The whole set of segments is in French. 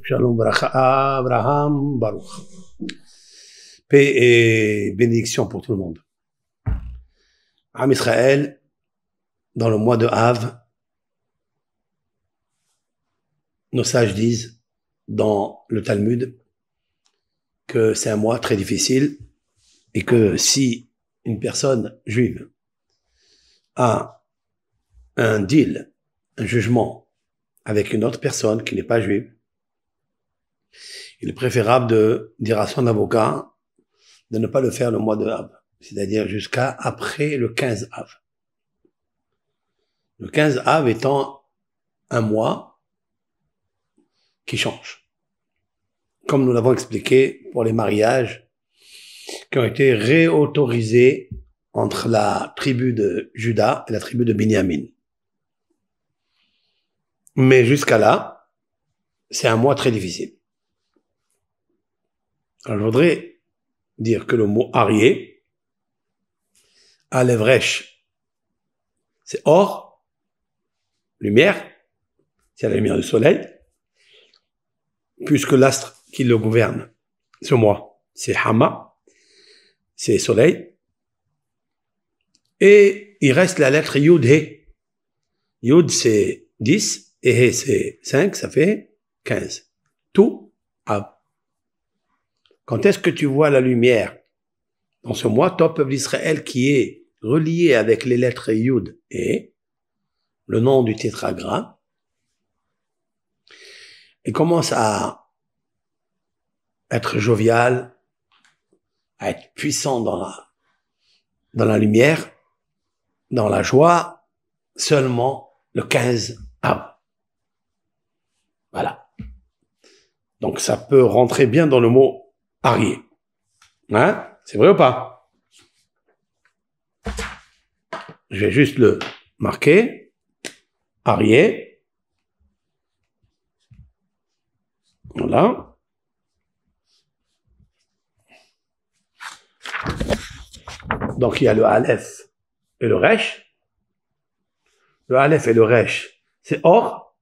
Shalom Bracha Abraham Baruch. Paix et bénédiction pour tout le monde. Am Israël, dans le mois de Av, nos sages disent dans le Talmud que c'est un mois très difficile et que si une personne juive a un deal, un jugement avec une autre personne qui n'est pas juive, il est préférable de dire à son avocat de ne pas le faire le mois de Av, c'est-à-dire jusqu'à après le 15 Av. Le 15 Av étant un mois qui change. Comme nous l'avons expliqué pour les mariages qui ont été réautorisés entre la tribu de Juda et la tribu de Binyamin. Mais jusqu'à là, c'est un mois très difficile. Alors je voudrais dire que le mot arié, Alevresh, c'est or, lumière, c'est la lumière du soleil, puisque l'astre qui le gouverne, ce mois, c'est Hama, c'est soleil, et il reste la lettre Yud He. Yud c'est 10, et He c'est 5, ça fait 15. Tout Av. Quand est-ce que tu vois la lumière dans ce mois, toi, peuple d'Israël, qui est relié avec les lettres Yud et le nom du tétragramme, et commence à être jovial, à être puissant dans la lumière, dans la joie, seulement le 15 Av. Voilà. Donc ça peut rentrer bien dans le mot arié. Hein? C'est vrai ou pas? Je vais juste le marquer. Arié. Voilà. Donc il y a le Aleph et le Resh. Le Aleph et le Resh, c'est or,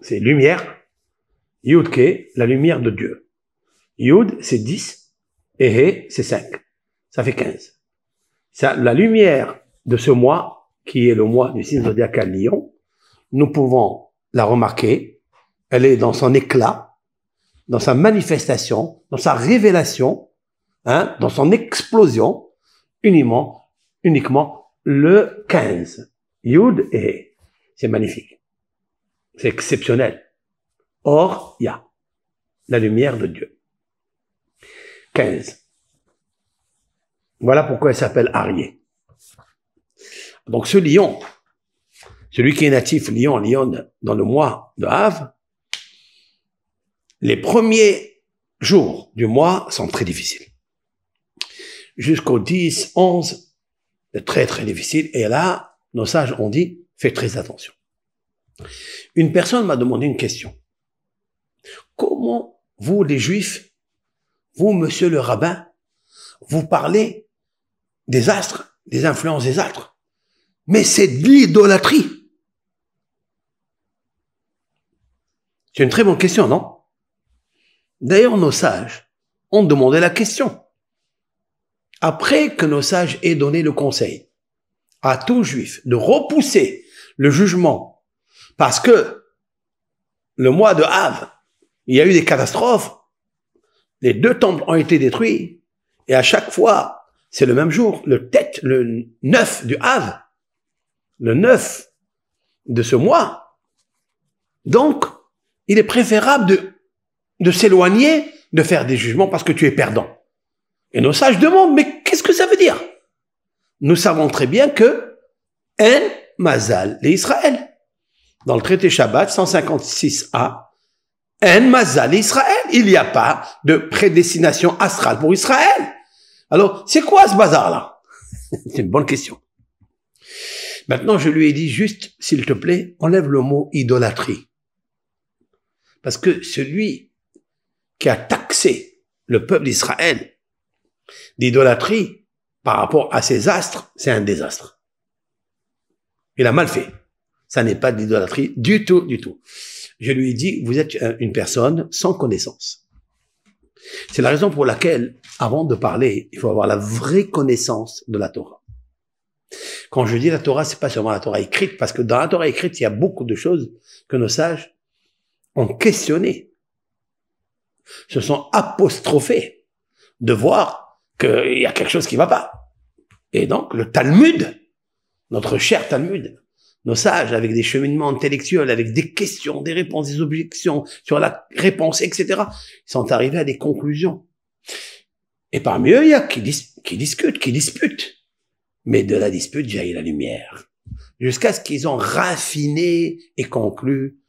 c'est lumière. Yud-Ke, la lumière de Dieu. Yud, c'est 10, et He, c'est 5. Ça fait 15. Ça, la lumière de ce mois, qui est le mois du signe zodiacal Lion, nous pouvons la remarquer. Elle est dans son éclat, dans sa manifestation, dans sa révélation, hein, dans son explosion, uniquement le 15. Yud et He. C'est magnifique. C'est exceptionnel. Or, il y a la lumière de Dieu. 15. Voilà pourquoi elle s'appelle Arié. Donc ce lion, celui qui est natif lion dans le mois de Av, les premiers jours du mois sont très difficiles. Jusqu'au 10, 11, c'est très très difficile. Et là, nos sages ont dit, fais très attention. Une personne m'a demandé une question. Comment vous, les Juifs, vous, monsieur le rabbin, vous parlez des astres, des influences des astres. Mais c'est de l'idolâtrie. C'est une très bonne question, non? D'ailleurs, nos sages ont demandé la question. Après que nos sages aient donné le conseil à tout juif de repousser le jugement, parce que le mois de Av, il y a eu des catastrophes, les 2 temples ont été détruits, et à chaque fois, c'est le même jour, le 9 du Av, le 9 de ce mois. Donc, il est préférable de s'éloigner, de faire des jugements parce que tu es perdant. Et nos sages demandent, mais qu'est-ce que ça veut dire? Nous savons très bien que En Mazal l'Israël. Dans le traité Shabbat 156a, En Mazal Israël. Il n'y a pas de prédestination astrale pour Israël. Alors, c'est quoi ce bazar-là? C'est une bonne question. Maintenant, je lui ai dit juste, s'il te plaît, enlève le mot idolâtrie. Parce que celui qui a taxé le peuple d'Israël d'idolâtrie par rapport à ses astres, c'est un désastre. Il a mal fait. Ça n'est pas de l'idolâtrie du tout, du tout. Je lui ai dit, vous êtes une personne sans connaissance. C'est la raison pour laquelle, avant de parler, il faut avoir la vraie connaissance de la Torah. Quand je dis la Torah, c'est pas seulement la Torah écrite, parce que dans la Torah écrite, il y a beaucoup de choses que nos sages ont questionnées, se sont apostrophés, de voir qu'il y a quelque chose qui va pas. Et donc, le Talmud, notre cher Talmud, nos sages, avec des cheminements intellectuels, avec des questions, des réponses, des objections sur la réponse, etc., ils sont arrivés à des conclusions. Et parmi eux, il y a qui discutent, qui disputent. Mais de la dispute jaillit la lumière. Jusqu'à ce qu'ils ont raffiné et conclu.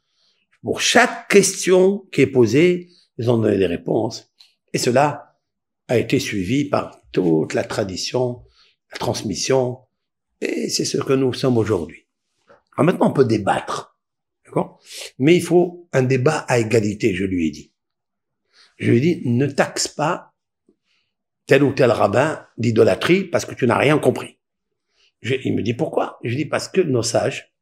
Pour chaque question qui est posée, ils ont donné des réponses. Et cela a été suivi par toute la tradition, la transmission. Et c'est ce que nous sommes aujourd'hui. Alors maintenant, on peut débattre. D'accord? Mais il faut un débat à égalité, je lui ai dit. Je lui ai dit, ne taxe pas tel ou tel rabbin d'idolâtrie parce que tu n'as rien compris. Il me dit pourquoi? Je lui dis parce que nos sages,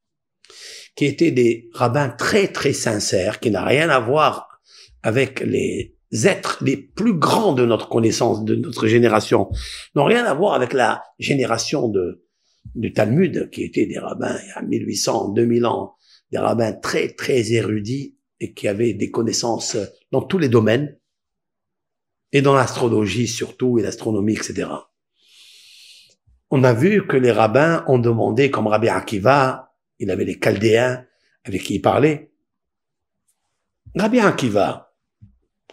qui étaient des rabbins très très sincères, qui n'ont rien à voir avec les êtres les plus grands de notre connaissance, de notre génération, n'ont rien à voir avec la génération du Talmud, qui étaient des rabbins il y a 1800, 2000 ans, des rabbins très très érudits et qui avaient des connaissances dans tous les domaines, et dans l'astrologie surtout, et l'astronomie, etc. On a vu que les rabbins ont demandé, comme Rabbi Akiva, il avait les Chaldéens avec qui il parlait. Rabbi Akiva,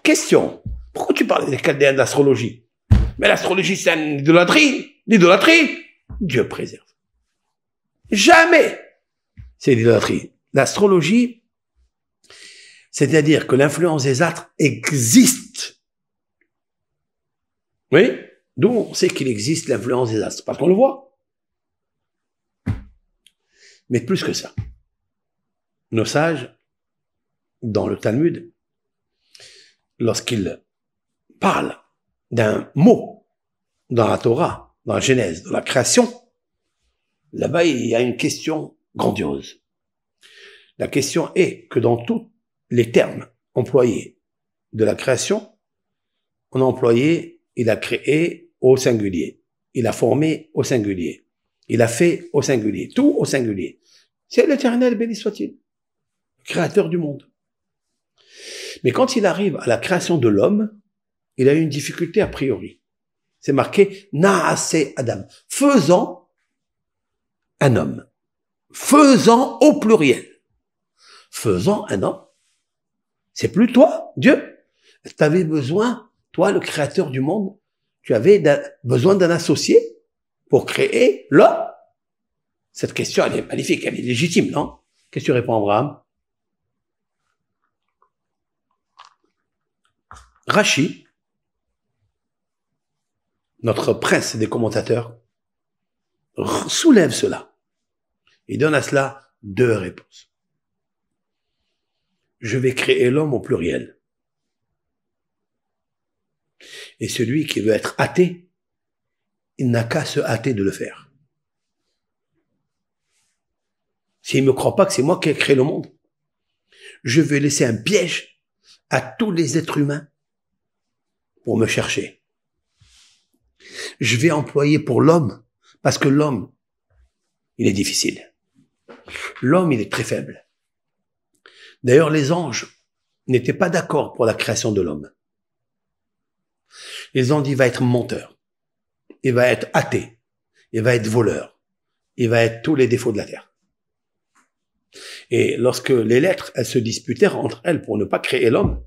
question, pourquoi tu parles des Chaldéens d'astrologie? Mais l'astrologie, c'est une idolâtrie. L'idolâtrie, Dieu préserve. Jamais c'est l'idolâtrie. L'astrologie, c'est-à-dire que l'influence des astres existe. Oui? D'où on sait qu'il existe l'influence des astres, parce qu'on le voit. Mais plus que ça, nos sages, dans le Talmud, lorsqu'ils parlent d'un mot dans la Torah, dans la Genèse, dans la création, là-bas il y a une question grandiose. La question est que dans tous les termes employés de la création, on a employé, il a créé au singulier. Il a formé au singulier. Il a fait au singulier. Tout au singulier. C'est l'Éternel, béni soit-il, créateur du monde. Mais quand il arrive à la création de l'homme, il a eu une difficulté a priori. C'est marqué Naase Adam, faisant un homme. Faisant au pluriel. Faisant un homme. C'est plus toi, Dieu. Tu avais besoin, toi, le créateur du monde, tu avais besoin d'un associé pour créer l'homme? Cette question, elle est magnifique, elle est légitime, non? Qu'est-ce que tu réponds, Abraham? Rashi, notre prince des commentateurs, soulève cela. Il donne à cela deux réponses. Je vais créer l'homme au pluriel. Et celui qui veut être athée, il n'a qu'à se hâter de le faire. S'il ne me croit pas que c'est moi qui ai créé le monde, je vais laisser un piège à tous les êtres humains pour me chercher. Je vais employer pour l'homme, parce que l'homme, il est difficile. L'homme, il est très faible. D'ailleurs, les anges n'étaient pas d'accord pour la création de l'homme. Ils ont dit, il va être menteur, il va être athée, il va être voleur, il va être tous les défauts de la terre. Et lorsque les lettres, elles se disputèrent entre elles pour ne pas créer l'homme,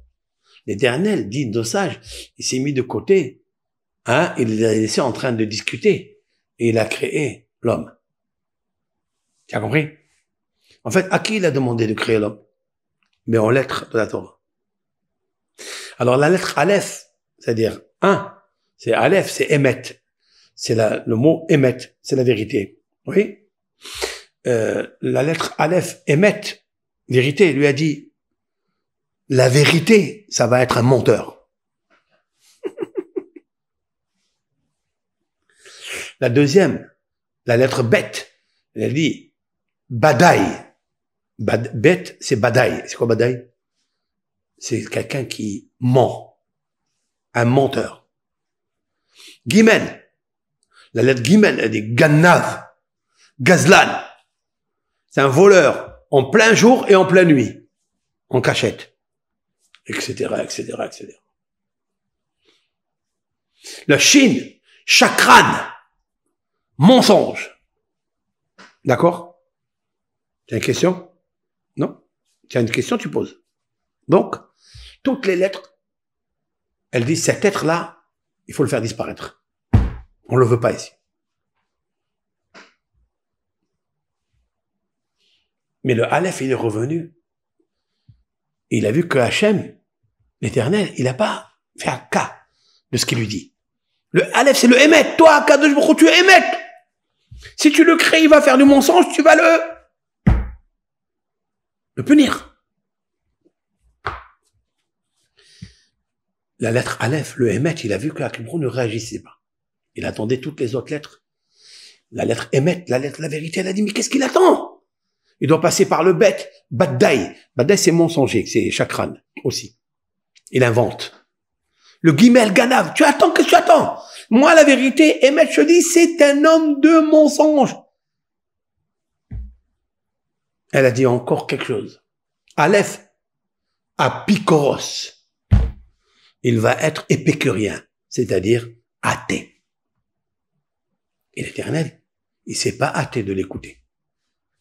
l'Éternel, dit nos sages, il s'est mis de côté, il les a laissés en train de discuter, et il a créé l'homme. Tu as compris? En fait, à qui il a demandé de créer l'homme? Mais en lettres de la Torah. Alors la lettre Aleph, c'est-à-dire c'est Aleph, c'est Emet. C'est le mot Emet, c'est la vérité. Oui? La lettre Aleph, Emet, vérité, lui a dit, la vérité, ça va être un menteur. La deuxième, la lettre Bet, elle a dit, Badaï, Bet, c'est badaï. C'est quoi badaï? C'est quelqu'un qui ment. Un menteur. Guimen. La lettre Guimen, elle dit Gannav. Gazlan. C'est un voleur en plein jour et en pleine nuit. En cachette. Etc., etc., etc. La Chine, chakran. Mensonge. D'accord? Tu as une question? Non? Tu as une question, tu poses. Donc, toutes les lettres, elles disent, cet être-là, il faut le faire disparaître. On ne le veut pas ici. Mais le Aleph, il est revenu. Il a vu que Hachem, l'Éternel, il n'a pas fait un cas de ce qu'il lui dit. Le Aleph, c'est le Emet. Toi, Kadosh Baruch Hu, tu es Emet. Si tu le crées, il va faire du mensonge, tu vas le punir. La lettre Aleph, le Emet, il a vu que Akibron ne réagissait pas. Il attendait toutes les autres lettres. La lettre Emet, la lettre la vérité, elle a dit, mais qu'est-ce qu'il attend? Il doit passer par le Bet, Baddaï. Baddaï, c'est mensonger, c'est chakran aussi. Il invente. Le Guimel Ganav, tu attends, qu'est-ce que tu attends? Moi, la vérité, Emet, je dis, c'est un homme de mensonge. Elle a dit encore quelque chose. Aleph, apikoros. Il va être épicurien, c'est-à-dire athée. Et l'Éternel, il ne s'est pas hâté de l'écouter.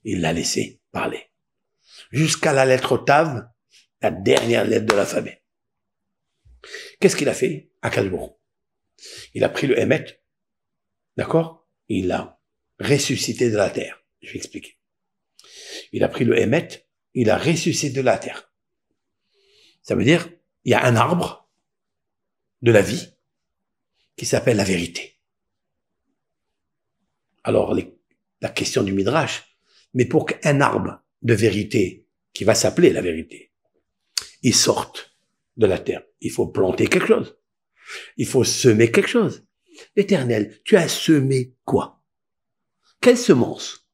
Il l'a laissé parler. Jusqu'à la lettre Tav, la dernière lettre de l'alphabet. Qu'est-ce qu'il a fait? Akadosh Baruch Hu. Il a pris le Emet, d'accord? Il l'a ressuscité de la terre. Je vais expliquer. Il a pris le Emet, il a ressuscité de la terre. Ça veut dire, il y a un arbre de la vie qui s'appelle la vérité. Alors, la question du Midrash, mais pour qu'un arbre de vérité, qui va s'appeler la vérité, il sorte de la terre, il faut planter quelque chose. Il faut semer quelque chose. L'Éternel, tu as semé quoi? Quelle semence?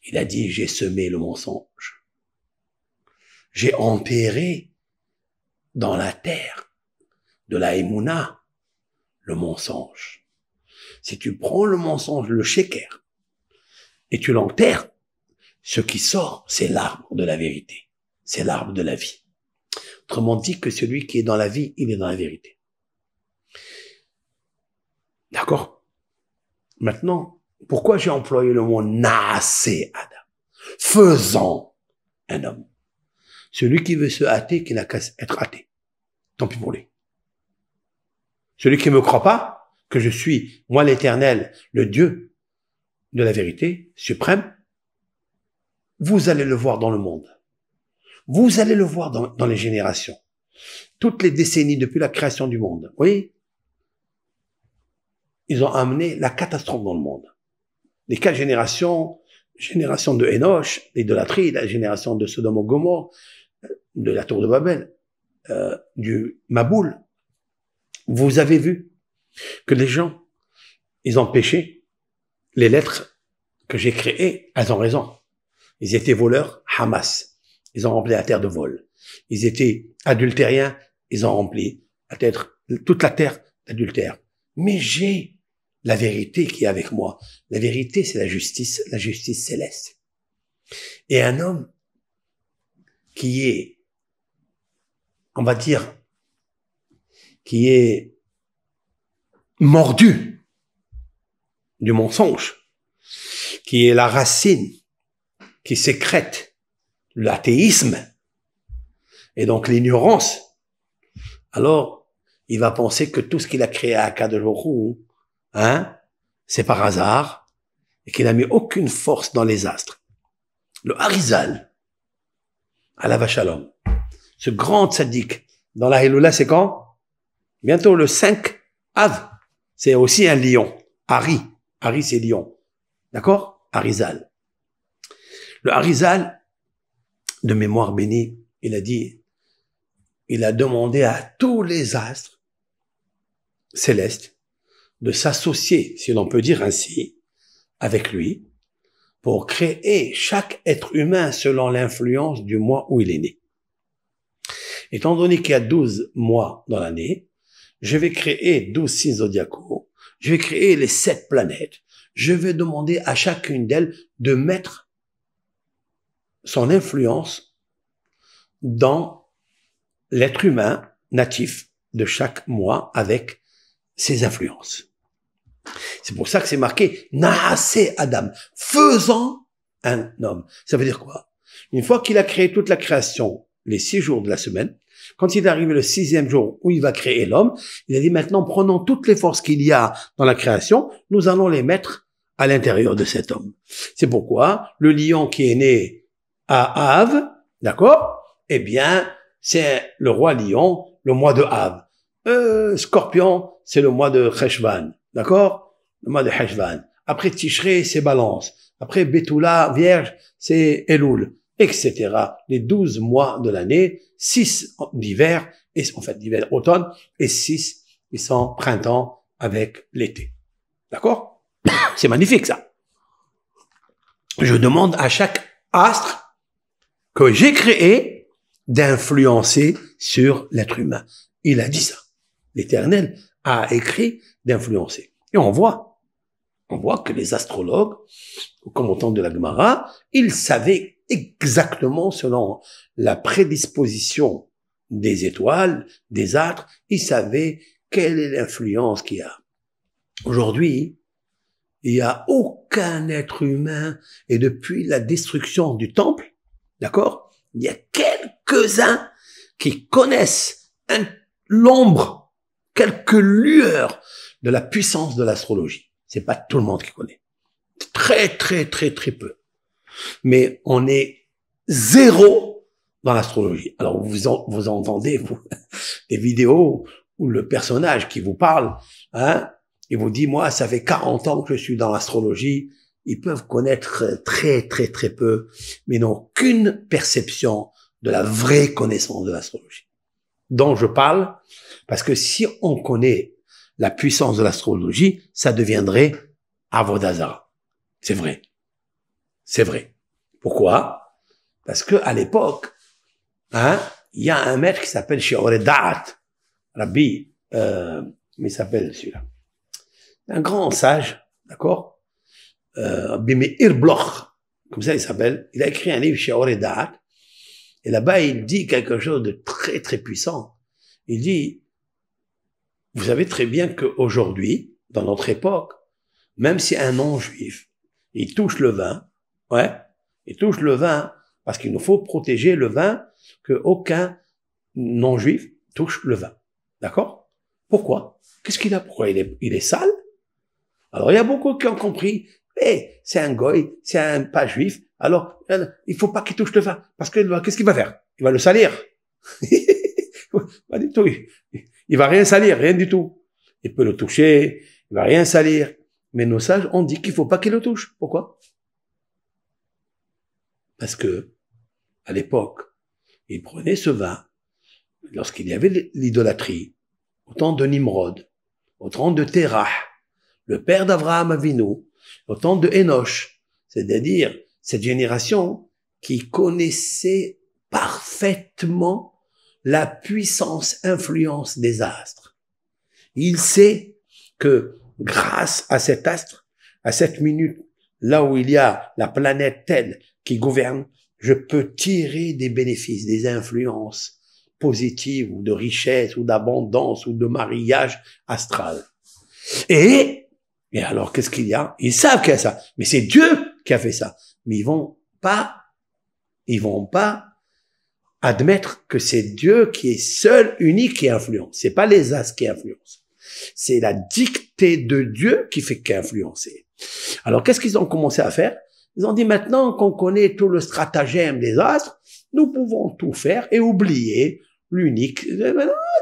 Il a dit, j'ai semé le mensonge. J'ai enterré dans la terre de la Emouna, le mensonge. Si tu prends le mensonge, le sheker, et tu l'enterres, ce qui sort, c'est l'arbre de la vérité. C'est l'arbre de la vie. Autrement dit que celui qui est dans la vie, il est dans la vérité. D'accord? Maintenant, pourquoi j'ai employé le mot naasé Adam? Faisant un homme. Celui qui veut se hâter, qui n'a qu'à être hâté. Tant pis pour lui. Celui qui ne me croit pas, que je suis, moi l'Éternel, le Dieu de la vérité suprême, vous allez le voir dans le monde. Vous allez le voir dans les générations. Toutes les décennies depuis la création du monde. Oui, ils ont amené la catastrophe dans le monde. Les 4 générations, génération de Enoch, l'idolâtrie, la génération de Sodome et Gomorrhe, de la tour de Babel, du Maboul. Vous avez vu que les gens, ils ont péché. Les lettres que j'ai créées, elles ont raison. Ils étaient voleurs, Hamas. Ils ont rempli la terre de vol. Ils étaient adultériens, ils ont rempli toute la terre d'adultère. Mais j'ai la vérité qui est avec moi. La vérité, c'est la justice céleste. Et un homme qui est, on va dire, qui est mordu du mensonge, qui est la racine qui sécrète l'athéisme et donc l'ignorance, alors il va penser que tout ce qu'il a créé à Akadosh Baruch Hu, c'est par hasard et qu'il n'a mis aucune force dans les astres. Le Harizal, Alav Shalom, ce grand tzaddik, dans la Héloula, c'est quand? Bientôt le 5 Av, c'est aussi un lion. Hari c'est lion. D'accord? Harizal. Le Harizal, de mémoire bénie, il a dit, il a demandé à tous les astres célestes de s'associer, si l'on peut dire ainsi, avec lui, pour créer chaque être humain selon l'influence du mois où il est né. Étant donné qu'il y a 12 mois dans l'année, je vais créer 12 signes zodiacaux, je vais créer les 7 planètes, je vais demander à chacune d'elles de mettre son influence dans l'être humain natif de chaque mois avec ses influences. C'est pour ça que c'est marqué « Naaseh Adam », faisant un homme. Ça veut dire quoi? Une fois qu'il a créé toute la création, les 6 jours de la semaine, quand il est arrivé le 6e jour où il va créer l'homme, il a dit maintenant prenons toutes les forces qu'il y a dans la création, nous allons les mettre à l'intérieur de cet homme. C'est pourquoi le lion qui est né à Av, d'accord? Eh bien, c'est le roi lion, le mois de Av. Scorpion, c'est le mois de Cheshvan, d'accord? Le mois de Cheshvan. Après Tishré, c'est Balance. Après Betula, Vierge, c'est Elul, etc. Les 12 mois de l'année, 6 d'hiver, en fait d'hiver automne, et 6 qui sont printemps avec l'été. D'accord? C'est magnifique ça. Je demande à chaque astre que j'ai créé d'influencer sur l'être humain. Il a dit ça. L'Éternel a écrit d'influencer. Et on voit que les astrologues, comme au temps de la Gemara, ils savaient exactement selon la prédisposition des étoiles, des astres, ils savaient quelle est l'influence qu'il y a. Aujourd'hui, il n'y a aucun être humain, et depuis la destruction du temple, d'accord, il y a quelques-uns qui connaissent l'ombre, quelques lueurs de la puissance de l'astrologie. C'est pas tout le monde qui connaît. Très, très, très, très peu. Mais on est zéro dans l'astrologie. Alors, vous entendez, des vidéos où le personnage qui vous parle, il vous dit, moi, ça fait 40 ans que je suis dans l'astrologie. Ils peuvent connaître très, très, très peu, mais n'ont aucune perception de la vraie connaissance de l'astrologie dont je parle, parce que si on connaît la puissance de l'astrologie, ça deviendrait Avodazara. C'est vrai. C'est vrai. Pourquoi? Parce que à l'époque, il y a un maître qui s'appelle Shi'or Da'at, Rabbi, mais il s'appelle celui-là. Un grand sage, d'accord? Bimeir Bloch, comme ça il s'appelle. Il a écrit un livre Shi'or Da'at. Et là-bas, il dit quelque chose de très, très puissant. Il dit, vous savez très bien qu'aujourd'hui, dans notre époque, même si un non-juif, il touche le vin, il touche le vin, parce qu'il nous faut protéger le vin, qu'aucun non-juif touche le vin. D'accord? Pourquoi? Qu'est-ce qu'il a? Pourquoi il est sale? Alors, il y a beaucoup qui ont compris, c'est un goy, c'est un pas juif, alors, il faut pas qu'il touche le vin, parce que qu'est-ce qu'il va faire? Il va le salir. Pas du tout. Il va rien salir, rien du tout. Il peut le toucher, il va rien salir. Mais nos sages ont dit qu'il faut pas qu'il le touche. Pourquoi? Parce que, à l'époque, ils prenaient ce vin, lorsqu'il y avait l'idolâtrie, au temps de Nimrod, au temps de Terah, le père d'Abraham Avinu, au temps de Enoch, c'est-à-dire cette génération qui connaissait parfaitement la puissance influence des astres. Il sait que grâce à cet astre, à cette minute, là où il y a la planète telle qui gouverne, je peux tirer des bénéfices, des influences positives ou de richesse ou d'abondance ou de mariage astral. Et alors qu'est-ce qu'il y a? Ils savent qu'il y a ça, mais c'est Dieu qui a fait ça. Mais ils vont pas admettre que c'est Dieu qui est seul, unique qui influence. C'est pas les astres qui influencent. C'est la dictée de Dieu qui fait qu'influencer. Alors, qu'est-ce qu'ils ont commencé à faire? Ils ont dit, maintenant qu'on connaît tout le stratagème des astres, nous pouvons tout faire et oublier l'unique.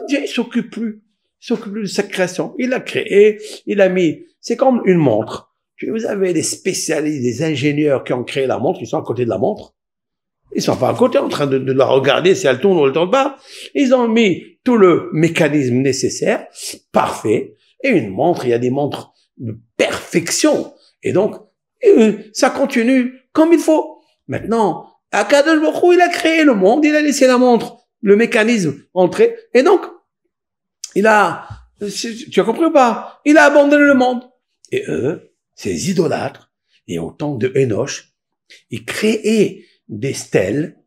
Dieu, il s'occupe plus de sa création. Il a créé, il a mis, c'est comme une montre. Vous avez des spécialistes, des ingénieurs qui ont créé la montre, ils sont à côté de la montre. Ils sont pas à côté en train de la regarder si elle tourne ou elle tourne pas. Ils ont mis tout le mécanisme nécessaire, parfait. Et une montre, il y a des montres de perfection. Et donc, Et ça continue comme il faut. Maintenant, Akadosh Baruch Hu, il a créé le monde, il a laissé la montre, le mécanisme entrer, et donc, tu as compris ou pas? Il a abandonné le monde. Et eux, ces idolâtres, et au temps de Enoch, ils créaient des stèles,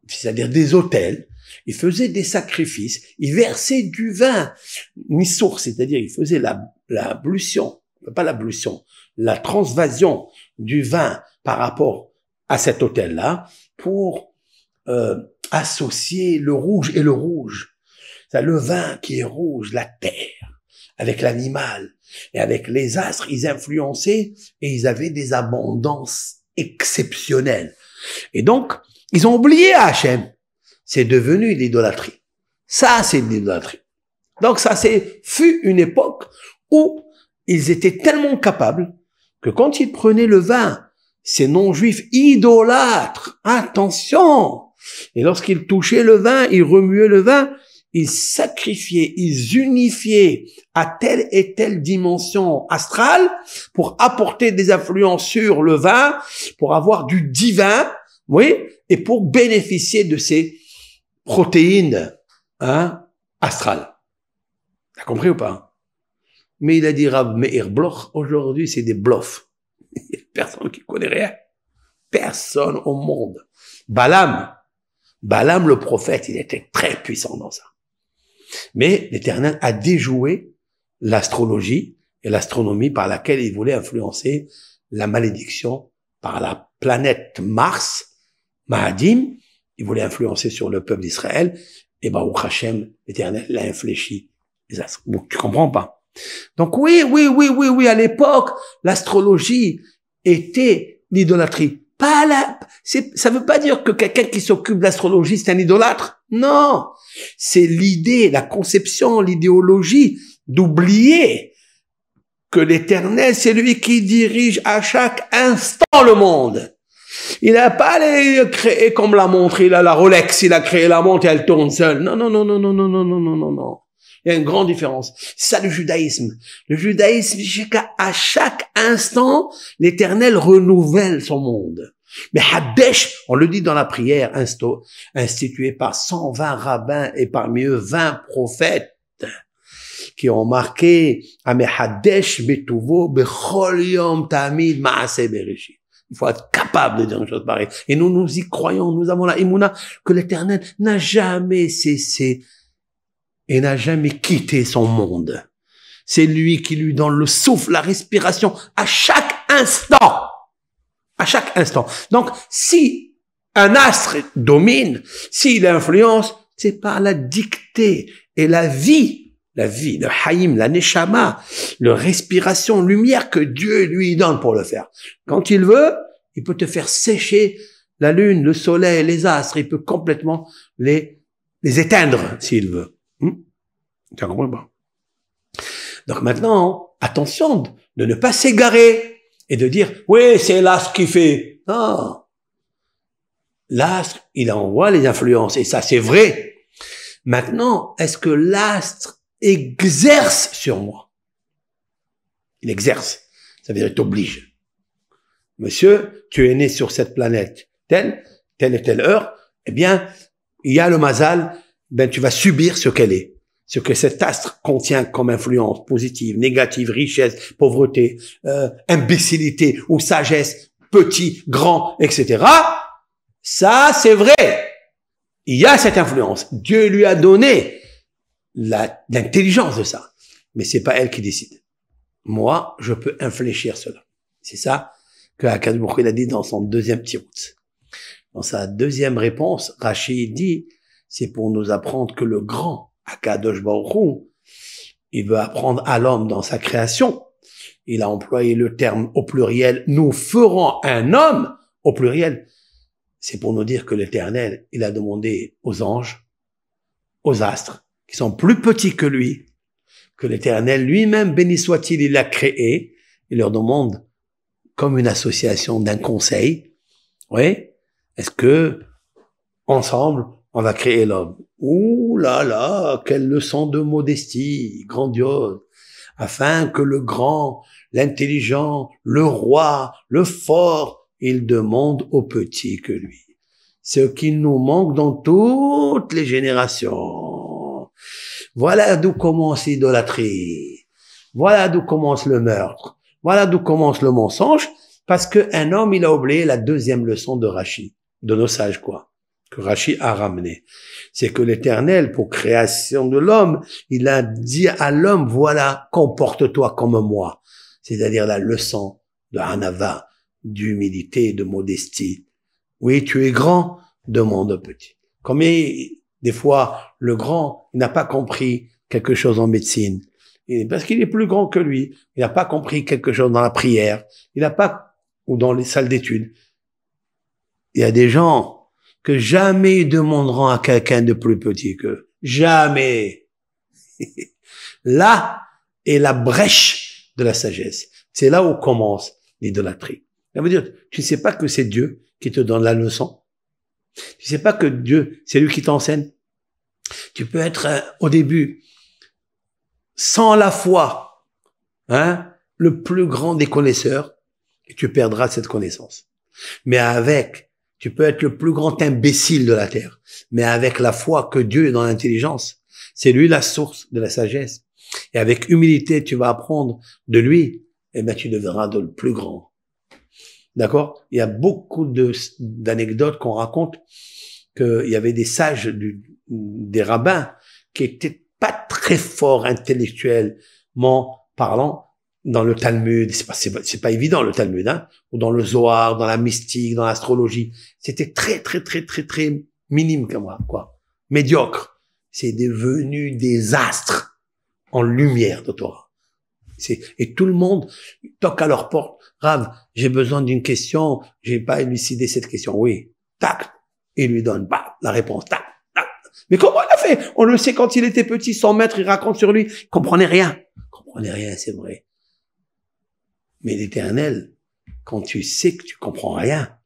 c'est-à-dire des autels, ils faisaient des sacrifices, ils versaient du vin missour, c'est-à-dire ils faisaient l'ablution, pas l'ablution, la transvasion du vin par rapport à cet autel-là pour associer le rouge et le rouge. C'est le vin qui est rouge, la terre, avec l'animal et avec les astres, ils influençaient et ils avaient des abondances exceptionnelles. Et donc, ils ont oublié Hachem. C'est devenu l'idolâtrie. Ça, c'est l'idolâtrie. Donc ça, fut une époque où ils étaient tellement capables que quand ils prenaient le vin, ces non-juifs idolâtres, attention, et lorsqu'ils touchaient le vin, ils remuaient le vin, ils sacrifiaient, ils unifiaient à telle et telle dimension astrale pour apporter des influences sur le vin, pour avoir du divin, oui, et pour bénéficier de ces protéines astrales. T'as compris ou pas? Mais il a dit Rav Meir Bloch, aujourd'hui c'est des bluffs. Il n'y a personne qui connaît rien. Personne au monde. Balaam le prophète, il était très puissant dans ça. Mais l'Éternel a déjoué l'astrologie et l'astronomie par laquelle il voulait influencer la malédiction par la planète Mars, Mahadim. Il voulait influencer sur le peuple d'Israël. Et Baruch Hashem, l'Éternel l'a infléchi. Donc, tu comprends pas? Donc oui, à l'époque, l'astrologie était l'idolâtrie. Ça veut pas dire que quelqu'un qui s'occupe de l'astrologie, c'est un idolâtre. Non. C'est l'idée, la conception, l'idéologie d'oublier que l'Éternel, c'est lui qui dirige à chaque instant le monde. Il n'a pas créé comme la montre, il a la Rolex, il a créé la montre et elle tourne seule. Non. Il y a une grande différence. C'est ça le judaïsme. Le judaïsme, c'est qu'à chaque instant, l'Éternel renouvelle son monde. Mais Hadesh, on le dit dans la prière instituée par 120 rabbins et parmi eux 20 prophètes qui ont marqué Hadesh betuvo bechol yom tamid maaseh bereshit. Il faut être capable de dire une chose pareille. Et nous y croyons, nous avons la imuna que l'Éternel n'a jamais cessé et n'a jamais quitté son monde. C'est lui qui lui donne le souffle, la respiration à chaque instant. À chaque instant. Donc, si un astre domine, s'il influence, c'est par la dictée et la vie, le haïm, la neshama, la respiration, lumière que Dieu lui donne pour le faire. Quand il veut, il peut te faire sécher la lune, le soleil, les astres, il peut complètement les éteindre s'il veut. Tu as compris pas? Donc maintenant, attention de ne pas s'égarer et de dire, oui, c'est l'astre qui fait. Non. L'astre, il envoie les influences et ça, c'est vrai. Maintenant, est-ce que l'astre exerce sur moi? Il exerce. Ça veut dire qu'il t'oblige. Monsieur, tu es né sur cette planète telle et telle heure, eh bien, il y a le mazal, ben, tu vas subir ce qu'elle est. Ce que cet astre contient comme influence positive, négative, richesse, pauvreté, imbécilité ou sagesse, petit, grand, etc. Ça, c'est vrai. Il y a cette influence. Dieu lui a donné l'intelligence de ça. Mais c'est pas elle qui décide. Moi, je peux infléchir cela. C'est ça que Akadosh Baruch Hu il a dit dans son deuxième tirout. Dans sa deuxième réponse, Rashi dit, c'est pour nous apprendre que le grand Akadosh Baruch Hu, il veut apprendre à l'homme dans sa création. Il a employé le terme au pluriel, nous ferons un homme au pluriel. C'est pour nous dire que l'Éternel, il a demandé aux anges, aux astres, qui sont plus petits que lui, que l'Éternel lui-même, béni soit-il, il l'a créé, il leur demande comme une association d'un conseil. Oui, est-ce que ensemble on va créer l'homme? Ouh là là, quelle leçon de modestie, grandiose. afin que le grand, l'intelligent, le roi, le fort, il demande au petit que lui. Ce qui nous manque dans toutes les générations. Voilà d'où commence l'idolâtrie. Voilà d'où commence le meurtre. Voilà d'où commence le mensonge, parce qu'un homme, il a oublié la deuxième leçon de Rachi, de nos sages, quoi, que Rachi a ramené. C'est que l'Éternel, pour création de l'homme, il a dit à l'homme, voilà, comporte-toi comme moi. C'est-à-dire la leçon de Hanava, d'humilité, de modestie. Oui, tu es grand, demande au petit. Combien, des fois, le grand, il n'a pas compris quelque chose en médecine. Parce qu'il est plus grand que lui. Il n'a pas compris quelque chose dans la prière. Il n'a pas, ou dans les salles d'études. Il y a des gens que jamais ils demanderont à quelqu'un de plus petit qu'eux. Jamais. Là est la brèche de la sagesse. C'est là où commence l'idolâtrie. Ça veut dire, tu sais pas que c'est Dieu qui te donne la leçon. Tu sais pas que Dieu, c'est lui qui t'enseigne. Tu peux être, au début, sans la foi, le plus grand des connaisseurs, et tu perdras cette connaissance. Mais avec, tu peux être le plus grand imbécile de la terre, mais avec la foi que Dieu est dans l'intelligence, c'est lui la source de la sagesse. Et avec humilité, tu vas apprendre de lui, et ben tu deviendras le plus grand. D'accord? Il y a beaucoup d'anecdotes qu'on raconte qu'il y avait des sages, des rabbins, qui étaient pas très forts intellectuellement parlant dans le Talmud. C'est pas évident le Talmud, ou dans le Zohar, dans la mystique, dans l'astrologie. C'était très minime comme moi, quoi. Médiocre. C'est devenu des astres en lumière de Torah. Et tout le monde toque à leur porte. Rav, j'ai besoin d'une question, j'ai pas élucidé cette question. Oui. Tac. Il lui donne, la réponse. Tac. Tac. Mais comment il a fait? On le sait quand il était petit, son maître, il raconte sur lui. Il comprenait rien. Il comprenait rien, c'est vrai. Mais l'Éternel, quand tu sais que tu comprends rien,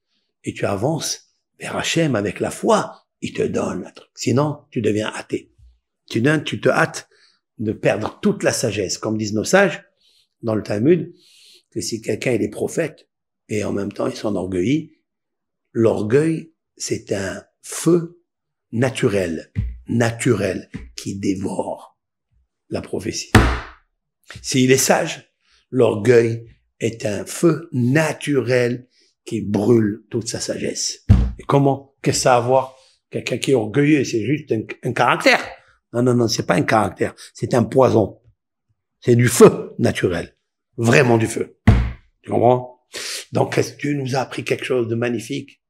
et tu avances vers Hachem avec la foi, il te donne un truc. Sinon, tu deviens athée. Tu te hâtes de perdre toute la sagesse. Comme disent nos sages, dans le Talmud, que si quelqu'un il est prophète, et en même temps il s'enorgueillit, l'orgueil, c'est un feu naturel, qui dévore la prophétie. S'il est sage, l'orgueil est un feu naturel qui brûle toute sa sagesse. Et comment? Qu'est-ce que ça a à voir? Quelqu'un qui est orgueilleux, c'est juste un caractère. Non, c'est pas un caractère, c'est un poison. C'est du feu naturel. Vraiment du feu. Tu comprends? Donc, Dieu nous a appris quelque chose de magnifique.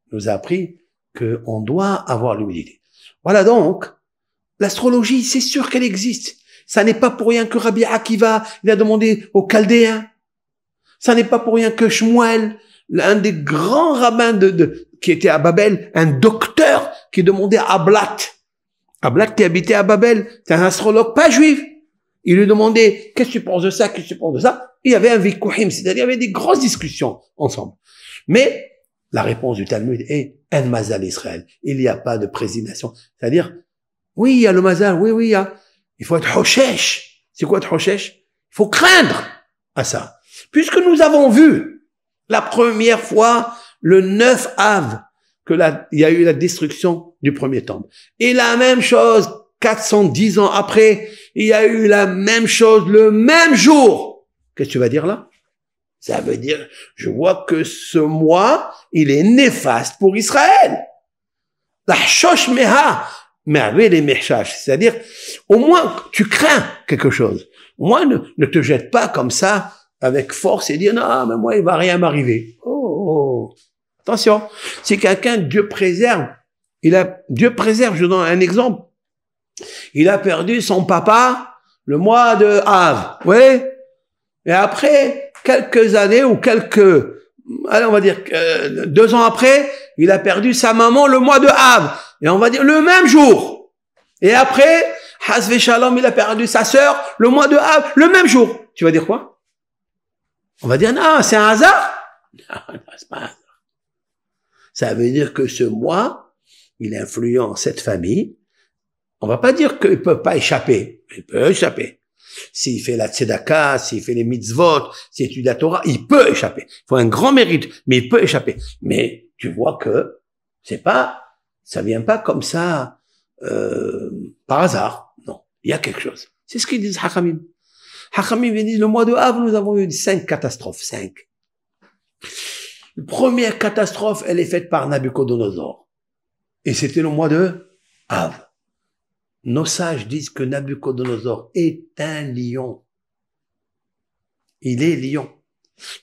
Il nous a appris qu'on doit avoir l'humilité. Voilà donc, l'astrologie, c'est sûr qu'elle existe. Ça n'est pas pour rien que Rabbi Akiva, il a demandé aux Chaldéens. Ça n'est pas pour rien que Shmuel, l'un des grands rabbins qui était à Babel, un docteur qui demandait à Ablat. Ablat qui habitait à Babel, c'est un astrologue pas juif. Il lui demandait, qu'est-ce que tu penses de ça, qu'est-ce que tu penses de ça? Il y avait un vikouhim, c'est-à-dire il y avait des grosses discussions ensemble. Mais la réponse du Talmud est en mazal Israël. Il n'y a pas de présignation. C'est-à-dire, oui, il y a le mazal, oui, il y a. Il faut être hoshesh. C'est quoi être hoshesh? Il faut craindre à ça. Puisque nous avons vu la première fois, le 9 Av, il y a eu la destruction du premier temple. Et la même chose, 410 ans après, il y a eu la même chose le même jour. Qu'est-ce que tu vas dire là? Ça veut dire, je vois que ce mois, il est néfaste pour Israël. La shosh meha, c'est-à-dire, au moins, tu crains quelque chose. Au moins, ne te jette pas comme ça, avec force, et dire, non, mais moi, il va rien m'arriver. Oh. Attention. Si quelqu'un, Dieu préserve, Dieu préserve, je donne un exemple. Il a perdu son papa le mois de Av. Oui. Et après, quelques années ou allez, on va dire 2 ans après, il a perdu sa maman le mois de Av. Et on va dire le même jour. Et après, Hasve Shalom, il a perdu sa sœur le mois de Av, le même jour. Tu vas dire quoi? On va dire non, c'est un hasard. Non, c'est pas un hasard. Ça veut dire que ce mois, il influence cette famille. On va pas dire qu'il peut pas échapper. Il peut échapper. s'il fait la tzedaka, s'il fait les mitzvot, s'il étudie la Torah, il peut échapper. Il faut un grand mérite, mais il peut échapper. Mais tu vois que ça vient pas comme ça par hasard. Non, il y a quelque chose. C'est ce qu'ils disent Hachamim. Hachamim disent le mois de Av, nous avons eu 5 catastrophes, 5. La première catastrophe, elle est faite par Nabucodonosor. Et c'était le mois de Av. Nos sages disent que Nabucodonosor est un lion. Il est lion.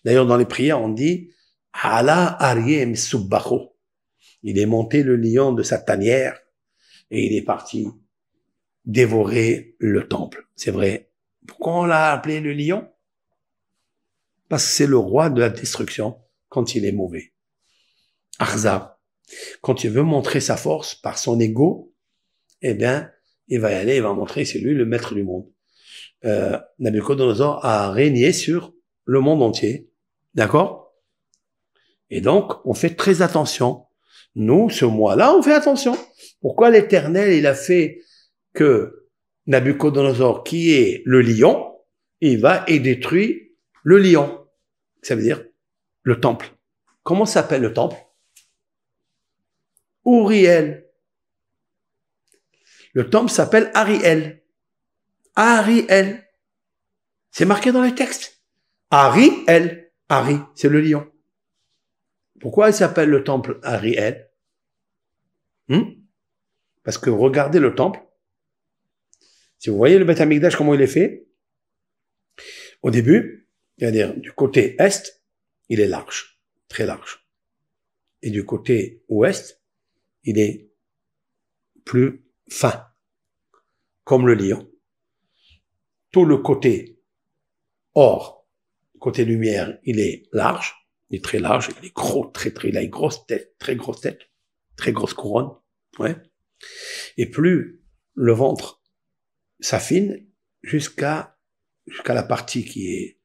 D'ailleurs, dans les prières, on dit Ala Aryeh Subbacho. Il est monté le lion de sa tanière et il est parti dévorer le temple. C'est vrai. Pourquoi on l'a appelé le lion? Parce que c'est le roi de la destruction quand il est mauvais. Akhzab. Quand il veut montrer sa force par son ego, eh bien, il va y aller, il va montrer, c'est lui le maître du monde. Nabucodonosor a régné sur le monde entier. D'accord? Et donc, on fait très attention. Nous, ce mois-là, on fait attention. Pourquoi l'Éternel, il a fait que Nabucodonosor, qui est le lion, il va et détruit le lion. Ça veut dire le temple. Comment s'appelle le temple? Uriel. Le temple s'appelle Ariel. Ariel. C'est marqué dans les textes. Ariel. Ari, c'est le lion. Pourquoi il s'appelle le temple Ariel? Parce que regardez le temple. Si vous voyez le Beth Amikdash, comment il est fait, au début, c'est-à-dire du côté est, il est large, très large. Et du côté ouest, il est plus fin, comme le lion. Tout le côté or, côté lumière, il est large, il est très large, il est gros, il a une grosse tête, très grosse couronne, ouais. Et plus le ventre s'affine jusqu'à la partie qui est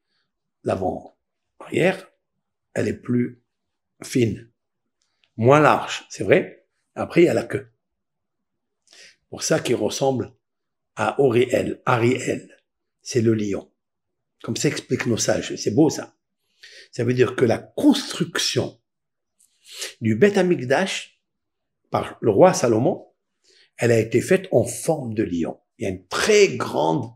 l'avant-arrière, elle est plus fine, moins large, c'est vrai. Après, il y a la queue. Pour ça qu'il ressemble à Oriel, Ariel, c'est le lion. Comme ça expliquent nos sages, c'est beau ça. Ça veut dire que la construction du Beth Amikdash par le roi Salomon, elle a été faite en forme de lion. Il y a une très grande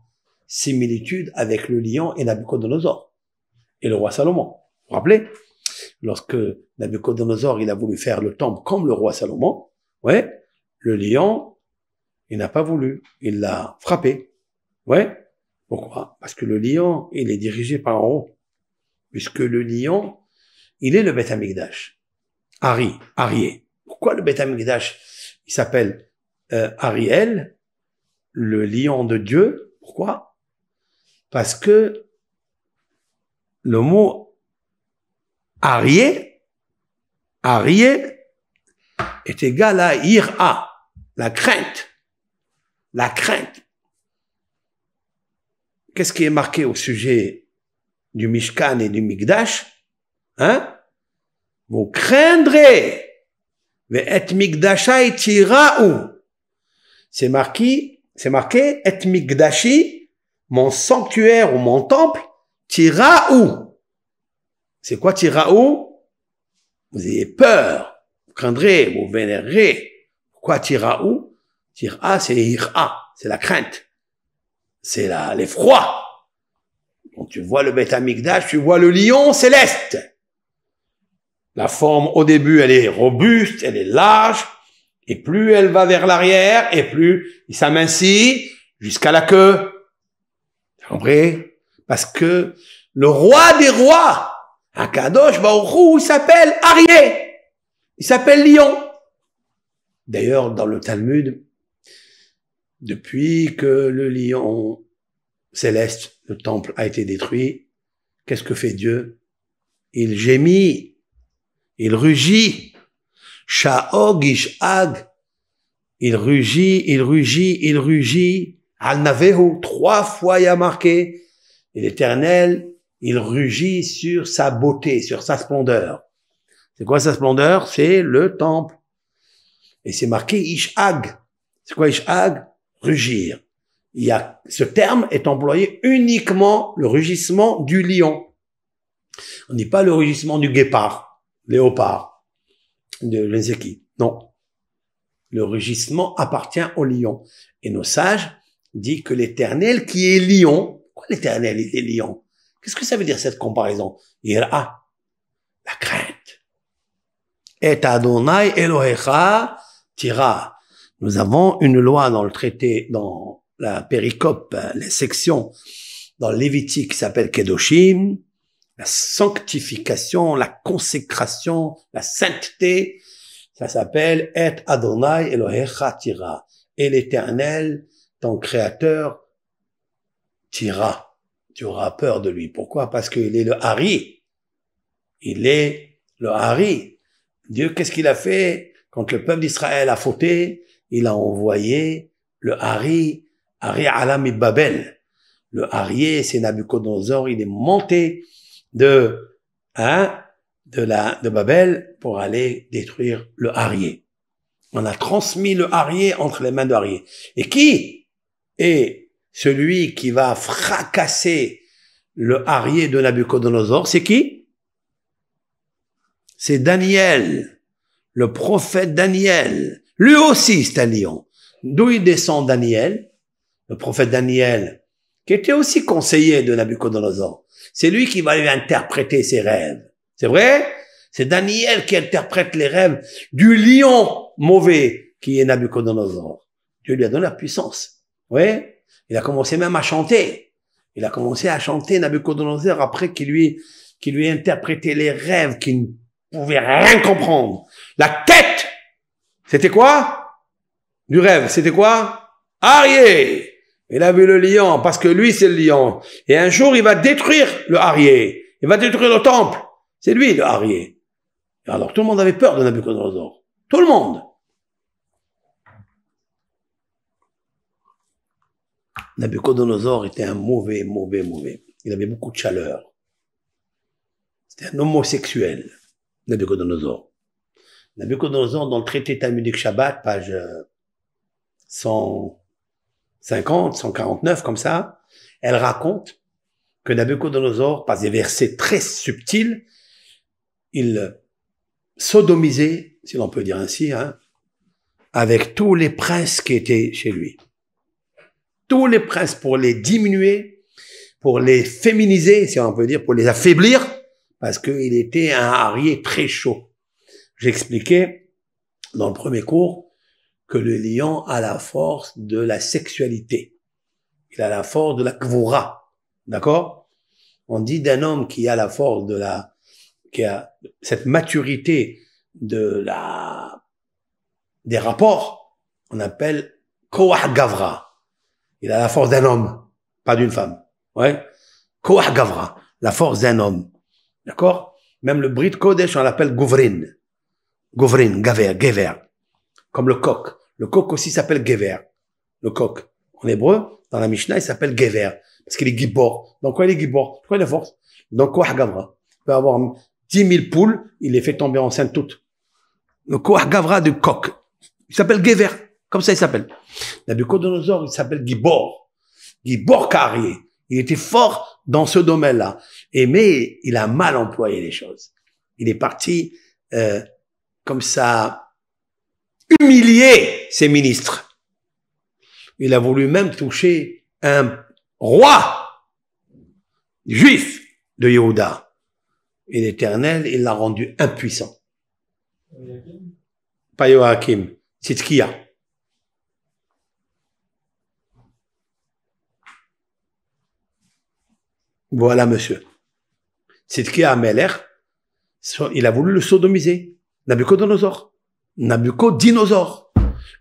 similitude avec le lion et Nabucodonosor et le roi Salomon. Vous vous rappelez? Lorsque Nabucodonosor, il a voulu faire le temple comme le roi Salomon, ouais, le lion, il n'a pas voulu. Il l'a frappé. Ouais. Pourquoi? Parce que le lion, il est dirigé par en haut. Puisque le lion, il est le Beth Amikdash. Arié. Pourquoi le Beth Amikdash, il s'appelle Ariel, le lion de Dieu? Pourquoi? Parce que le mot Arié est égal à Ira, la crainte. La crainte. Qu'est-ce qui est marqué au sujet du Mishkan et du Mikdash? Hein? Vous craindrez. Ve'et Mikdashai tira'u. C'est marqué, et Mikdashi, mon sanctuaire ou mon temple, tira'u. C'est quoi tira'u? Vous ayez peur, vous craindrez, vous vénérez. Pourquoi tira'u? Tira, c'est ira, c'est la crainte. C'est l'effroi. Quand tu vois le Beth Amikdash, tu vois le lion céleste. La forme, au début, elle est robuste, elle est large, et plus elle va vers l'arrière, et plus il s'amincit jusqu'à la queue. Vous comprenez? Parce que le roi des rois, Akadosh Baruch Hu, il s'appelle Arié. Il s'appelle lion. D'ailleurs, dans le Talmud, depuis que le lion céleste, le temple, a été détruit, qu'est-ce que fait Dieu? Il gémit, il rugit, Sha'og Ish'ag, il rugit, Al-Navehu, 3 fois il y a marqué, et l'Éternel, il rugit sur sa beauté, sur sa splendeur. C'est quoi sa splendeur? C'est le temple. Et c'est marqué Ish'ag. C'est quoi Ish'ag? Rugir. ce terme est employé uniquement le rugissement du lion. On dit pas le rugissement du guépard, léopard, de je ne sais qui. Non. Le rugissement appartient au lion. Et nos sages disent que l'Éternel qui est lion, quoi l'Éternel il est lion? Qu'est-ce que ça veut dire cette comparaison? Ira, la crainte. Et Adonai Elohecha tira. Nous avons une loi dans le traité, dans la péricope, les sections, dans le Lévitique qui s'appelle Kedoshim, la sanctification, la consécration, la sainteté, ça s'appelle Et Adonai Elohecha tira. Et l'Éternel, ton Créateur, tira. Tu auras peur de lui. Pourquoi? Parce qu'il est le Hari. Il est le Hari. Dieu, qu'est-ce qu'il a fait? Quand le peuple d'Israël a fauté, il a envoyé le Hari Alam Babel. Le Hari, c'est Nabucodonosor, il est monté de Babel pour aller détruire le Hari. On a transmis le Hari entre les mains de Hari. Et qui est celui qui va fracasser le Hari de Nabucodonosor? C'est qui? C'est Daniel, le prophète Daniel. Lui aussi, c'est un lion. D'où il descend Daniel? Le prophète Daniel, qui était aussi conseiller de Nabucodonosor. C'est lui qui va lui interpréter ses rêves. C'est vrai? C'est Daniel qui interprète les rêves du lion mauvais qui est Nabucodonosor. Dieu lui a donné la puissance. Oui? Il a commencé même à chanter. Il a commencé à chanter Nabucodonosor après qu'il lui ait interprété les rêves qu'il ne pouvait rien comprendre. La tête, c'était quoi? Du rêve, c'était quoi? Arié! Il a vu le lion, parce que lui, c'est le lion. Et un jour, il va détruire le Arié. Il va détruire le temple. C'est lui, le Arié. Alors, tout le monde avait peur de Nabucodonosor. Tout le monde. Nabucodonosor était un mauvais. Il avait beaucoup de chaleur. C'était un homosexuel, Nabucodonosor. Nabucodonosor, dans le traité talmudique Shabbat, page 150, 149, comme ça, elle raconte que Nabucodonosor, par des versets très subtils, il sodomisait, si l'on peut dire ainsi, avec tous les princes qui étaient chez lui. Tous les princes, pour les diminuer, pour les féminiser, si on peut dire, pour les affaiblir, parce qu'il était un Arié très chaud. J'expliquais dans le premier cours que le lion a la force de la sexualité. Il a la force de la kvura. D'accord? On dit d'un homme qui a la force qui a cette maturité des rapports, on appelle koach gavra. Il a la force d'un homme, pas d'une femme. Ouais? Koach gavra. La force d'un homme. D'accord? Même le Brit Kodesh, on l'appelle Gouvrin. Gouvrin, Gever. Comme le coq. Le coq aussi s'appelle Gever. Le coq. En hébreu, dans la Mishnah, il s'appelle Gever. Parce qu'il est Gibor. Donc, quoi, il est Gibor? Pourquoi il a force? Donc, Koach Gavra. Il peut avoir 10 000 poules, il les fait tomber enceintes toutes. Le Koach Gavra du coq. Il s'appelle Gever. Comme ça, il s'appelle. Nabucodonosor, il s'appelle Gibor. Gibor Karié. Il était fort dans ce domaine-là. Mais il a mal employé les choses. Il est parti, comme ça, humilier ses ministres. Il a voulu même toucher un roi juif de Yehuda. Et l'Éternel, il l'a rendu impuissant. Pas Joachim, Tzidkia. Voilà, monsieur. Tzidkia Ameler, il a voulu le sodomiser. Nabucodonosor.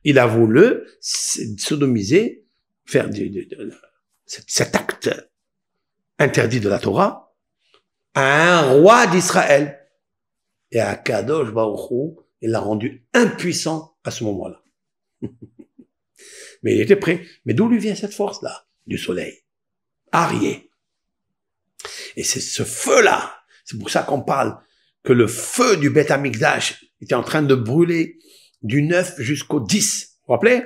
Il a voulu sodomiser, faire cet acte interdit de la Torah à un roi d'Israël. Et à Kadosh Baruch Hu, il l'a rendu impuissant à ce moment-là. Mais il était prêt. Mais d'où lui vient cette force-là? Du soleil. Arié. Et c'est ce feu-là. C'est pour ça qu'on parle que le feu du Beth Amikdash était en train de brûler du 9 jusqu'au 10. Vous vous rappelez?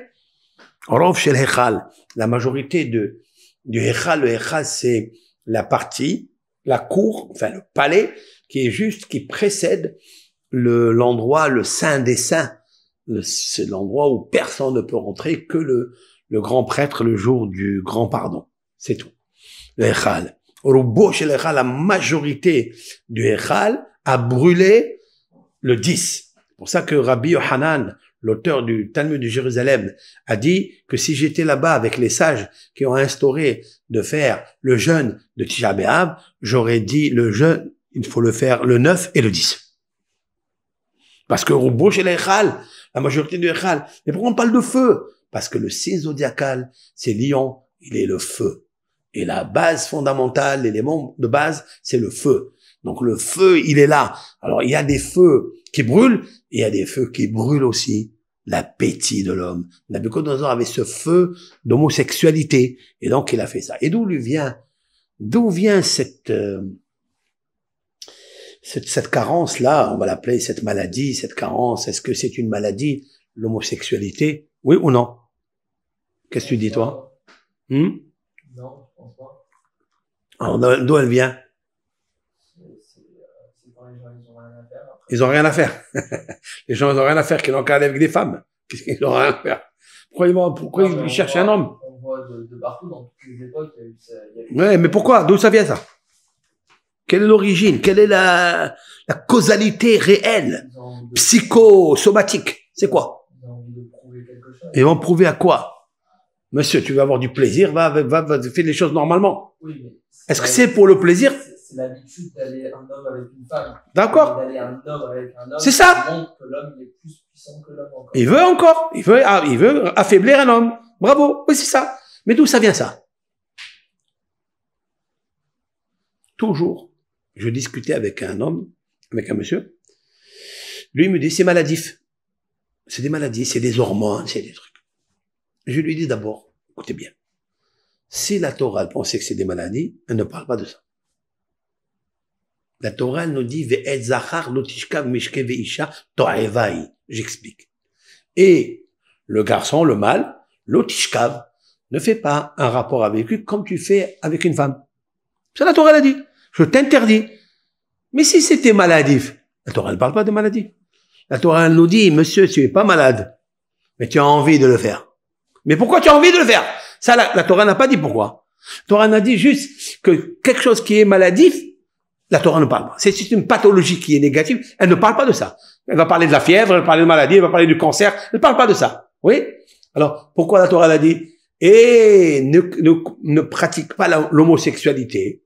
Rov shel Hechal, la majorité du Hechal, le Hechal c'est la partie, la cour, enfin le palais, qui précède l'endroit, le saint des saints. C'est l'endroit où personne ne peut rentrer que le grand prêtre le jour du grand pardon. C'est tout. Le Hechal. Rubo shel Hechal, la majorité du Hechal a brûlé le 10. C'est pour ça que Rabbi Yohanan, l'auteur du Talmud de Jérusalem, a dit que si j'étais là-bas avec les sages qui ont instauré de faire le jeûne de Tisha B'Av, j'aurais dit le jeûne, il faut le faire le 9 et le 10. Parce que Rubo shel Hechal, la majorité du Hechal. Mais pourquoi on parle de feu? Parce que le signe zodiacal, c'est Lion, il est le feu. Et la base fondamentale, l'élément de base, c'est le feu. Donc le feu, il est là. Alors il y a des feux qui brûlent, et il y a des feux qui brûlent aussi l'appétit de l'homme. Nabucodonosor avait ce feu d'homosexualité, et donc il a fait ça. Et d'où vient cette carence-là, on va l'appeler cette maladie, cette carence? Est-ce que c'est une maladie, l'homosexualité? Oui ou non? Qu'est-ce que tu dis, toi? Non, je pense pas. Alors, d'où elle vient? C'est quand les gens, ils ont rien à faire. Ils ont rien à faire. Les gens, ils ont rien à faire qu'ils n'ont qu'à aller avec des femmes. Qu'est-ce qu'ils ont rien à faire? Pourquoi ils cherchent un homme? On voit de partout, dans toutes les époques, il y a eu ça. Ouais, mais pourquoi? D'où ça vient, ça? Quelle est l'origine? Quelle est la causalité réelle? Psychosomatique? C'est quoi? Ils ont envie de prouver quelque chose. Ils vont prouver à quoi? Monsieur, tu veux avoir du plaisir, va faire les choses normalement. Oui, mais est-ce que c'est pour le plaisir? C'est l'habitude d'aller un homme avec une femme. D'accord. D'aller un homme avec un homme. C'est ça. Montre que l'homme est plus puissant que l'homme encore. Il veut encore. Il veut affaiblir un homme. Bravo. Oui, c'est ça. Mais d'où ça vient, ça? Toujours. Je discutais avec un homme, avec un monsieur. Lui, il me dit, c'est maladif. C'est des maladies, c'est des hormones, c'est des trucs. Je lui dis d'abord, écoutez bien. Si la Torah, elle pensait que c'est des maladies, elle ne parle pas de ça. La Torah, elle nous dit, ve'et zachar lotishkav mishke ve'isha to'evai. J'explique. Et le garçon, le mâle, lotishkav, ne fait pas un rapport avec lui comme tu fais avec une femme. Ça, la Torah l'a dit. Je t'interdis. Mais si c'était maladif, la Torah ne parle pas de maladie. La Torah nous dit, monsieur, tu es pas malade, mais tu as envie de le faire. Mais pourquoi tu as envie de le faire? Ça, la Torah n'a pas dit pourquoi. La Torah n'a dit juste que quelque chose qui est maladif, la Torah ne parle pas. C'est une pathologie qui est négative, elle ne parle pas de ça. Elle va parler de la fièvre, elle va parler de maladie, elle va parler du cancer, elle ne parle pas de ça. Oui? Alors, pourquoi la Torah l'a dit? Et ne pratique pas l'homosexualité.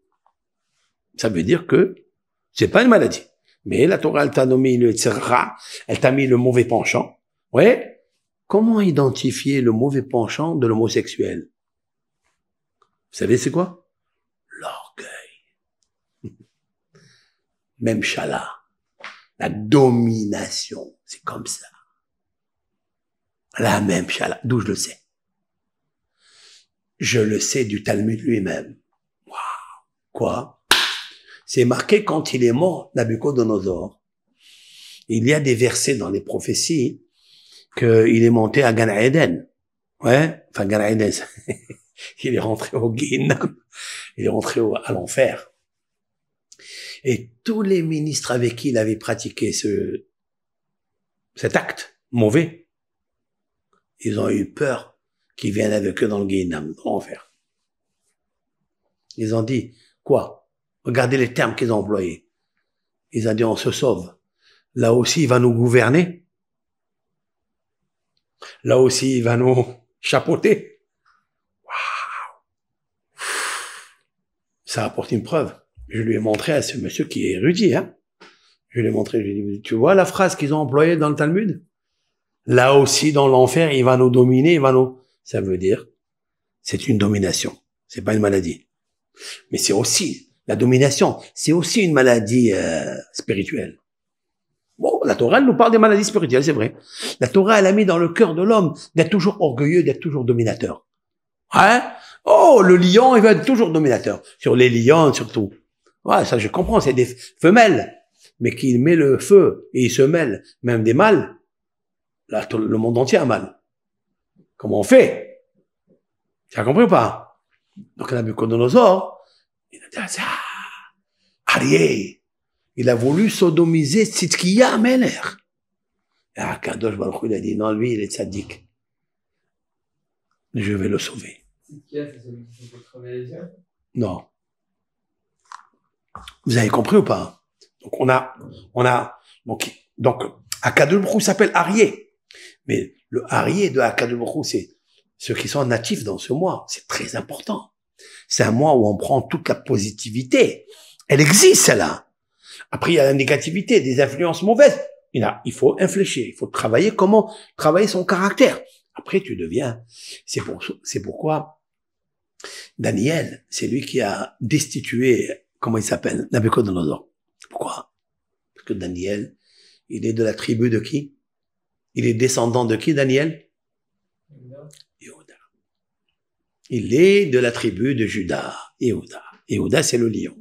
Ça veut dire que c'est pas une maladie. Mais la Torah, elle t'a nommé le tzera, elle t'a mis le mauvais penchant. Ouais. Comment identifier le mauvais penchant de l'homosexuel? Vous savez c'est quoi? L'orgueil. Même chala. La domination. C'est comme ça. La même chala. D'où je le sais? Je le sais du Talmud lui-même. Waouh. Quoi? C'est marqué quand il est mort, Nabucodonosor. Il y a des versets dans les prophéties qu'il est monté à Gan Eden. Ouais, enfin Gan Eden, il est rentré au Guéhinam, il est rentré à l'enfer. Et tous les ministres avec qui il avait pratiqué cet acte mauvais, ils ont eu peur qu'il vienne avec eux dans le Guéhinam, dans l'enfer. Ils ont dit, quoi? Regardez les termes qu'ils ont employés. Ils ont dit, on se sauve. Là aussi, il va nous gouverner. Là aussi, il va nous chapeauter. Waouh! Ça apporte une preuve. Je lui ai montré à ce monsieur qui est érudit, hein. Je lui ai montré, je lui ai dit, tu vois la phrase qu'ils ont employée dans le Talmud? Là aussi, dans l'enfer, il va nous dominer, Ça veut dire, c'est une domination. C'est pas une maladie. Mais c'est aussi, la domination, c'est aussi une maladie spirituelle. Bon, la Torah, elle nous parle des maladies spirituelles, c'est vrai. La Torah, elle a mis dans le cœur de l'homme d'être toujours orgueilleux, d'être toujours dominateur. Hein? Oh, le lion, il va être toujours dominateur. Sur les lions, surtout. Ouais, ça, je comprends, c'est des femelles. Mais qu'il met le feu, et il se mêle, même des mâles. Là, le monde entier a mal. Comment on fait? Tu as compris ou pas? Donc, Nabucodonosor, il a dit, Arié, il a voulu sodomiser Tzidkiya Ameler. Et Kadosh Baruch Hu, il a dit, non, lui, il est tzaddik. Je vais le sauver. Tzidkiya, c'est celui qui s'est fait crever les yeux? Non. Vous avez compris ou pas? Donc, donc, Akadosh Baruch Hu s'appelle Arié. Mais le Arié de Akadosh Baruch Hu, c'est ceux qui sont natifs dans ce mois. C'est très important. C'est un mois où on prend toute la positivité. Elle existe, celle-là. Après, il y a la négativité, des influences mauvaises. Il faut infléchir, il faut travailler comment travailler son caractère. Après, tu deviens. C'est pourquoi Daniel, c'est lui qui a destitué, comment il s'appelle, Nabucodonosor. Pourquoi? Parce que Daniel, il est de la tribu de qui? Il est descendant de qui, Daniel? Yehuda. Il est de la tribu de Juda, Yehuda. Yehuda, c'est le lion.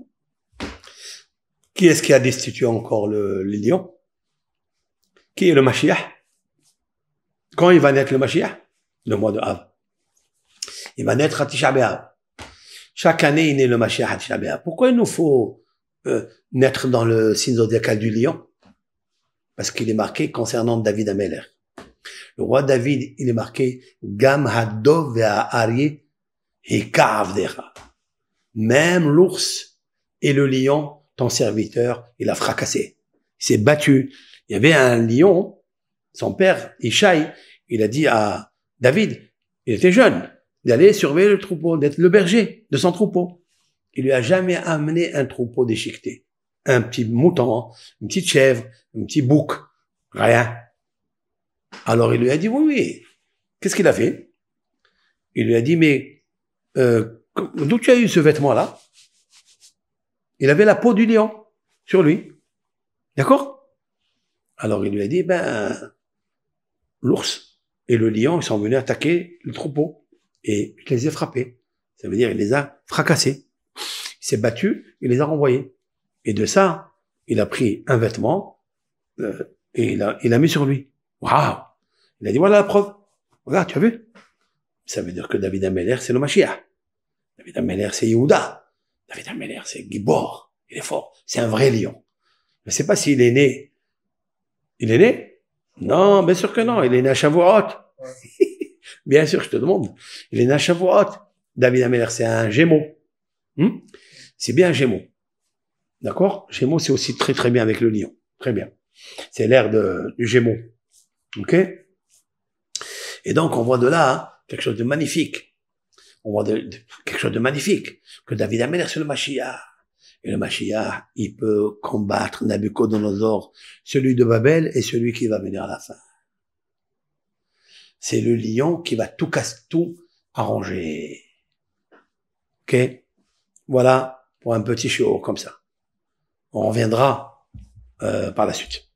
Qui est-ce qui a destitué encore le lion? Qui est le Mashiach? Quand il va naître le Mashiach? Le mois de Av. Il va naître à Tisha B'Av. Chaque année, il naît le Mashiach à Tisha B'Av. Pourquoi il nous faut naître dans le signe zodiacal du lion? Parce qu'il est marqué concernant David Ameler. Le roi David, il est marqué Gam Hadov ve'Ari Hekavdera. Même l'ours et le lion, ton serviteur, il a fracassé. Il s'est battu. Il y avait un lion, son père, Ishaï, il a dit à David, il était jeune, d'aller surveiller le troupeau, d'être le berger de son troupeau. Il lui a jamais amené un troupeau déchiqueté. Un petit mouton, une petite chèvre, un petit bouc, rien. Alors il lui a dit, oui. Qu'est-ce qu'il a fait? Il lui a dit, mais d'où tu as eu ce vêtement-là? Il avait la peau du lion sur lui. D'accord? Alors il lui a dit, l'ours et le lion, ils sont venus attaquer le troupeau. Et je les ai frappés. Ça veut dire, il les a fracassés. Il s'est battu, il les a renvoyés. Et de ça, il a pris un vêtement, et il a mis sur lui. Waouh! Il a dit, voilà la preuve. Regarde, tu as vu? Ça veut dire que David Ameler, c'est le Mashiach. David Ameler, c'est Yehuda. David Ameler, c'est Gibor. Il est fort. C'est un vrai lion. Je ne sais pas s'il est né. Il est né? Non, bien sûr que non. Il est né à Shavuot. Bien sûr, je te demande. Il est né à Shavuot. David Ameler, c'est un Gémeaux. C'est bien un Gémeaux. D'accord? Gémeaux, c'est aussi très très bien avec le lion. Très bien. C'est l'ère du Gémeaux. Ok? Et donc, on voit de là quelque chose de magnifique. On voit quelque chose de magnifique. Que David Ameler, c'est le Mashiach. Et le Mashiach, il peut combattre Nabucodonosor, celui de Babel et celui qui va venir à la fin. C'est le lion qui va tout arranger. Ok? Voilà pour un petit show comme ça. On reviendra par la suite.